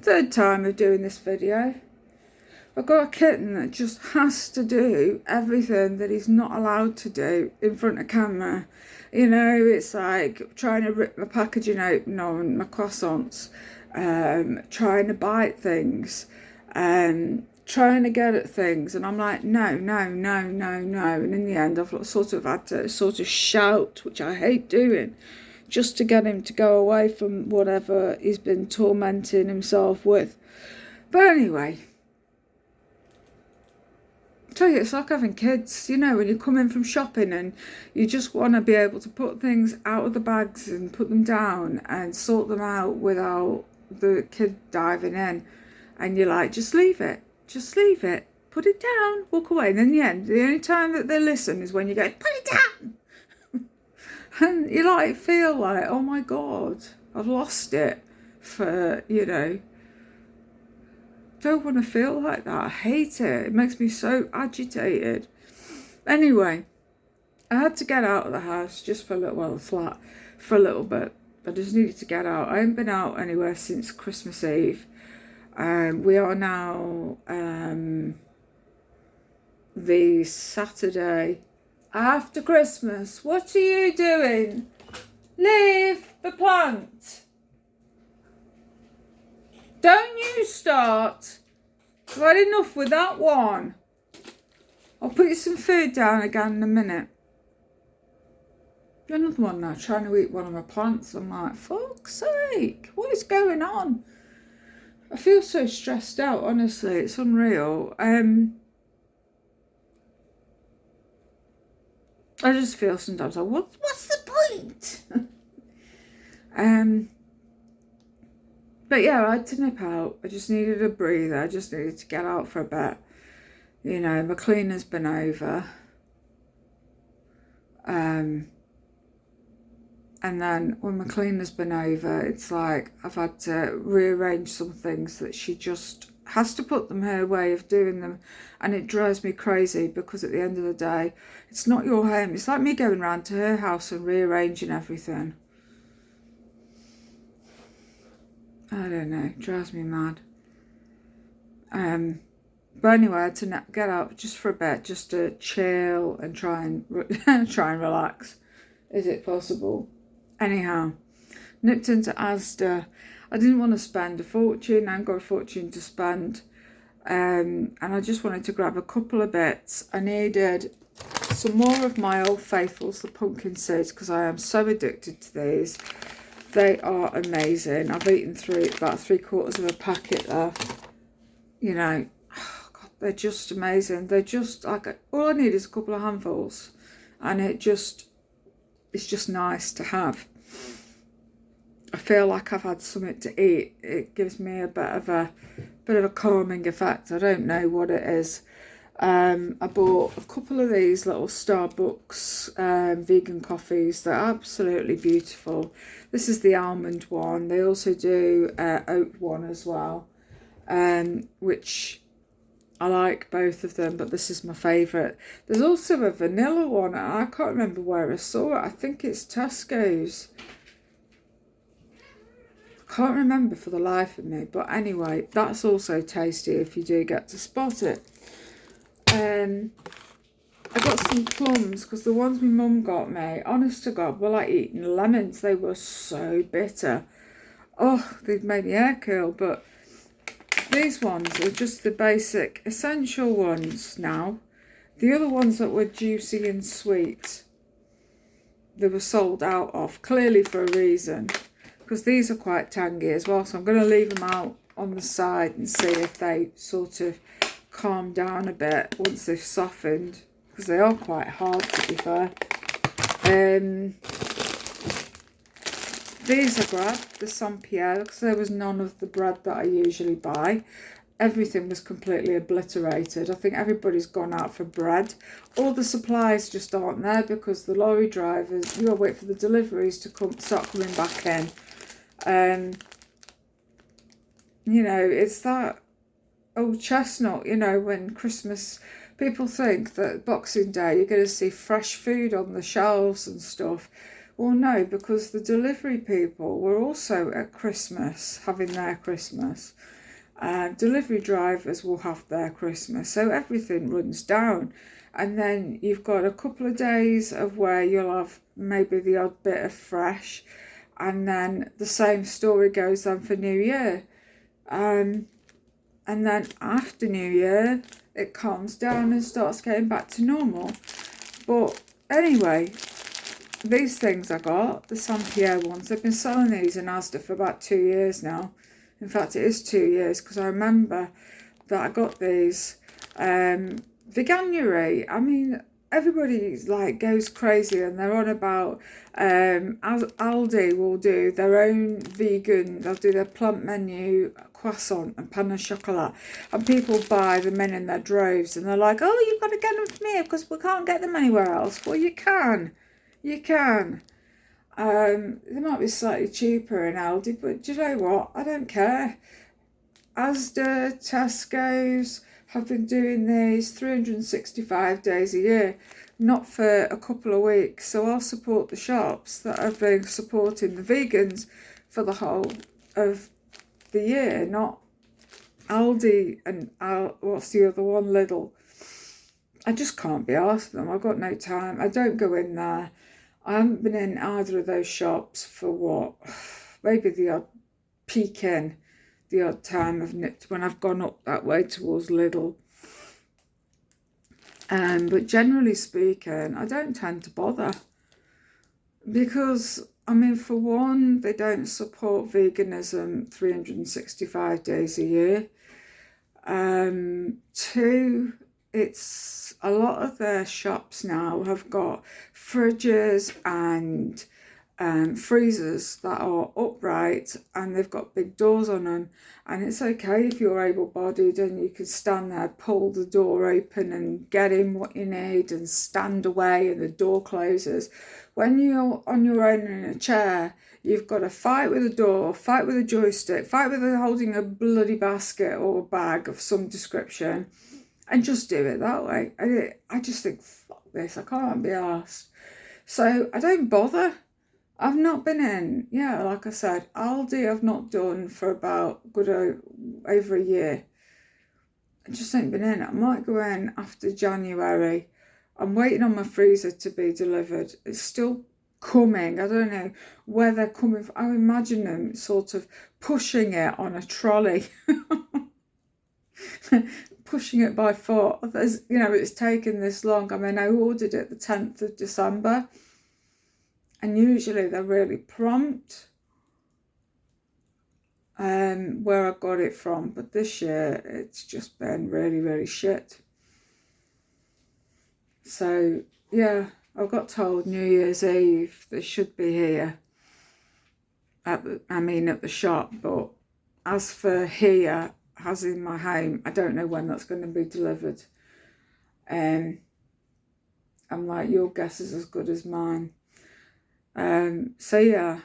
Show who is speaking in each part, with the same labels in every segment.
Speaker 1: third time of doing this video. I've got a kitten that just has to do everything that he's not allowed to do in front of camera. You know, it's like trying to rip my packaging open on my croissants, trying to bite things, trying to get at things, and I'm like, no, no, no, no, no. And in the end, I've sort of had to sort of shout, which I hate doing, just to get him to go away from whatever he's been tormenting himself with. But anyway, I tell you, it's like having kids, you know, when you come in from shopping and you just want to be able to put things out of the bags and put them down and sort them out without the kid diving in, and you're like, just leave it, put it down, walk away. And in the end, the only time that they listen is when you go, put it down. And you like feel like, oh my God, I've lost it for, you know. Don't want to feel like that. I hate it. It makes me so agitated. Anyway, I had to get out of the house just for a little while, the flat, for a little bit. I just needed to get out. I haven't been out anywhere since Christmas Eve. We are now the Saturday after Christmas. What are you doing? Leave the plant. Don't you start. I've had enough with that one. I'll put you some food down again in a minute. Another one now, trying to eat one of my plants. I'm like, fuck's sake, what is going on? I feel so stressed out, honestly. It's unreal. I just feel sometimes like, what's the point? But yeah, I had to nip out. I just needed a breather. I just needed to get out for a bit. You know, my cleaner's been over. And then when my cleaner's been over, it's like I've had to rearrange some things that she just has to put them her way of doing them. And it drives me crazy because at the end of the day, it's not your home. It's like me going round to her house and rearranging everything. I don't know, it drives me mad. But anyway, I had to get out just for a bit, just to chill and try and relax. Is it possible? Anyhow, nipped into Asda. I didn't want to spend a fortune. I haven't got a fortune to spend. And I just wanted to grab a couple of bits. I needed some more of my Old Faithfuls, the pumpkin seeds, because I am so addicted to these. They are amazing. I've eaten about 3/4 of a packet there. You know, oh God, they're just amazing. They're just like, all I need is a couple of handfuls, and it's just nice to have. I feel like I've had something to eat. It gives me a bit of a calming effect. I don't know what it is. I bought a couple of these little Starbucks vegan coffees. They're absolutely beautiful. This is the almond one. They also do oat one as well, which I like both of them, but this is my favourite. There's also a vanilla one. I can't remember where I saw it. I think it's Tesco's. I can't remember for the life of me, but anyway, that's also tasty if you do get to spot it. I got some plums because the ones my mum got me, honest to God, were like eating lemons. They were so bitter. Oh, they've made me hair curl. But these ones are just the basic essential ones now. The other ones that were juicy and sweet, they were sold out of, clearly for a reason, because these are quite tangy as well. So I'm going to leave them out on the side and see if they sort of calm down a bit once they've softened, because they are quite hard, to be fair. These I grabbed, the Saint Pierre, because there was none of the bread that I usually buy. Everything was completely obliterated. I think everybody's gone out for bread. All the supplies just aren't there because the lorry drivers, you gotta wait for the deliveries to start coming back in. You know, it's that old chestnut, you know, when Christmas, people think that Boxing Day you're going to see fresh food on the shelves and stuff. Well, no, because the delivery people were also at Christmas, having their Christmas. Delivery drivers will have their Christmas, so everything runs down. And then you've got a couple of days of where you'll have maybe the odd bit of fresh, and then the same story goes on for New Year. And then after New Year, it calms down and starts getting back to normal. But anyway, these things I got, the Saint Pierre ones, they've been selling these in Asda for about 2 years now. In fact, it is 2 years, because I remember that I got these Veganuary. I mean, everybody like goes crazy and they're on about Aldi will do their own vegan, they'll do their plant menu croissant and pain au chocolat, and people buy them in their droves, and they're like, oh, you've got to get them from here because we can't get them anywhere else. Well, you can. They might be slightly cheaper in Aldi, but do you know what? I don't care. Asda, Tesco's have been doing these 365 days a year, not for a couple of weeks. So I'll support the shops that have been supporting the vegans for the whole of the year, not Aldi and what's the other one, Lidl. I just can't be asked them. I've got no time. I don't go in there. I haven't been in either of those shops for what? Maybe the odd peek in, the odd time I've nipped when I've gone up that way towards Lidl. But generally speaking, I don't tend to bother. Because, I mean, for one, they don't support veganism 365 days a year. Two, it's a lot of their shops now have got fridges and freezers that are upright, and they've got big doors on them, and it's okay if you're able-bodied and you can stand there, pull the door open and get in what you need and stand away and the door closes. When you're on your own in a chair, you've got to fight with the door, fight with a joystick, fight with holding a bloody basket or a bag of some description, and just do it that way. I just think, fuck this, I can't be arsed. So I don't bother. I've not been in, like I said, Aldi I've not done for about over a year. I just ain't been in. I might go in after January. I'm waiting on my freezer to be delivered. It's still coming. I don't know where they're coming from. I imagine them sort of pushing it on a trolley. Pushing it by foot. It's taken this long. I mean, I ordered it the 10th of December. And usually they're really prompt where I got it from. But this year, it's just been really, really shit. So, yeah, I got told New Year's Eve they should be here. At the shop. But as for here, as in my home, I don't know when that's going to be delivered. I'm like, your guess is as good as mine. And then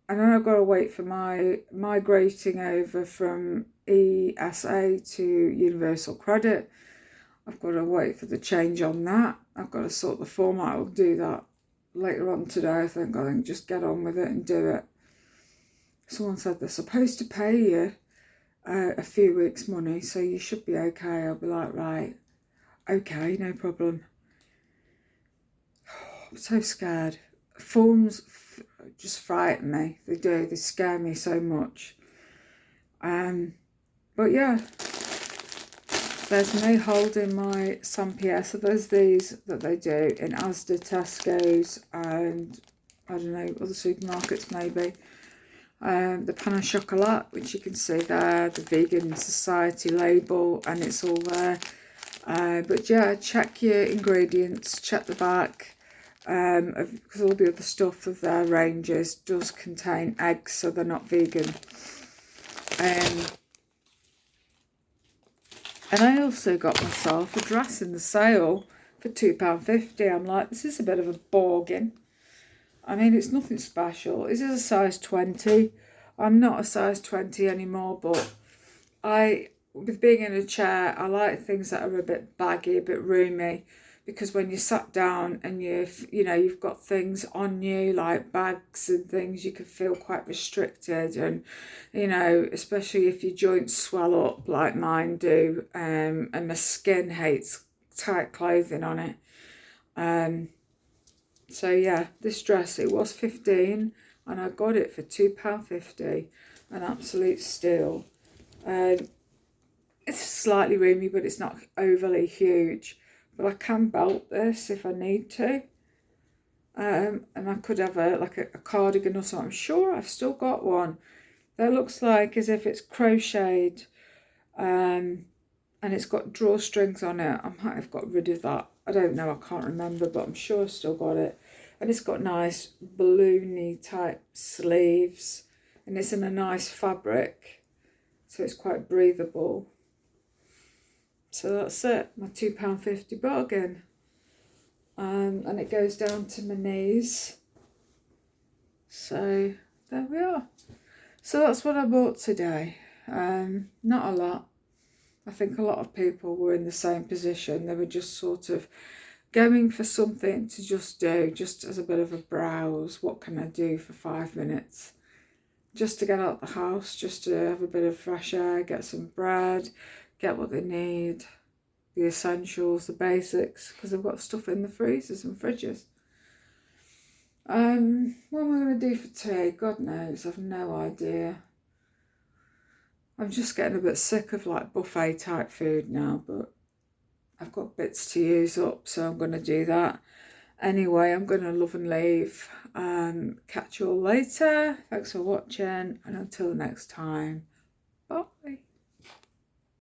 Speaker 1: I've got to wait for my migrating over from ESA to Universal Credit. I've got to wait for the change on that. I've got to sort the format. I'll do that later on today, I think. Just get on with it and do it. Someone said they're supposed to pay you a few weeks' money, so you should be okay. I'll be like, right, okay, no problem. I'm so scared. Forms just frighten me. They do. They scare me so much. But yeah, there's no holding my Saint Pierre. So there's these that they do in Asda, Tesco's, and I don't know, other supermarkets maybe. The pain au chocolat, which you can see there, the Vegan Society label, and it's all there. But yeah, check your ingredients, check the back. Because all the other stuff of their ranges does contain eggs, so they're not vegan. And I also got myself a dress in the sale for £2.50. I'm like, this is a bit of a bargain. I mean, it's nothing special. This is a size 20. I'm not a size 20 anymore, but with being in a chair, I like things that are a bit baggy, a bit roomy. because when you sat down and you've got things on you like bags and things, you can feel quite restricted, and especially if your joints swell up like mine do, and my skin hates tight clothing on it. So yeah, this dress, it was 15 and I got it for £2.50, an absolute steal. It's slightly roomy, but it's not overly huge. But I can belt this if I need to. And I could have a cardigan or something. I'm sure I've still got one. That looks like as if it's crocheted. And it's got drawstrings on it. I might have got rid of that. I don't know, I can't remember, but I'm sure I've still got it. And it's got nice balloony type sleeves. And it's in a nice fabric. So it's quite breathable. So that's it, my £2.50 bargain. And it goes down to my knees. So there we are. So that's what I bought today. Not a lot. I think a lot of people were in the same position. They were just sort of going for something to just do, just as a bit of a browse. What can I do for 5 minutes? Just to get out the house, just to have a bit of fresh air, get some bread, get what they need, the essentials, the basics, because I've got stuff in the freezers and fridges. What am I going to do for tea? God knows, I've no idea. I'm just getting a bit sick of like buffet type food now, but I've got bits to use up, so I'm going to do that. Anyway, I'm going to love and leave. Catch you all later. Thanks for watching, and until next time, bye.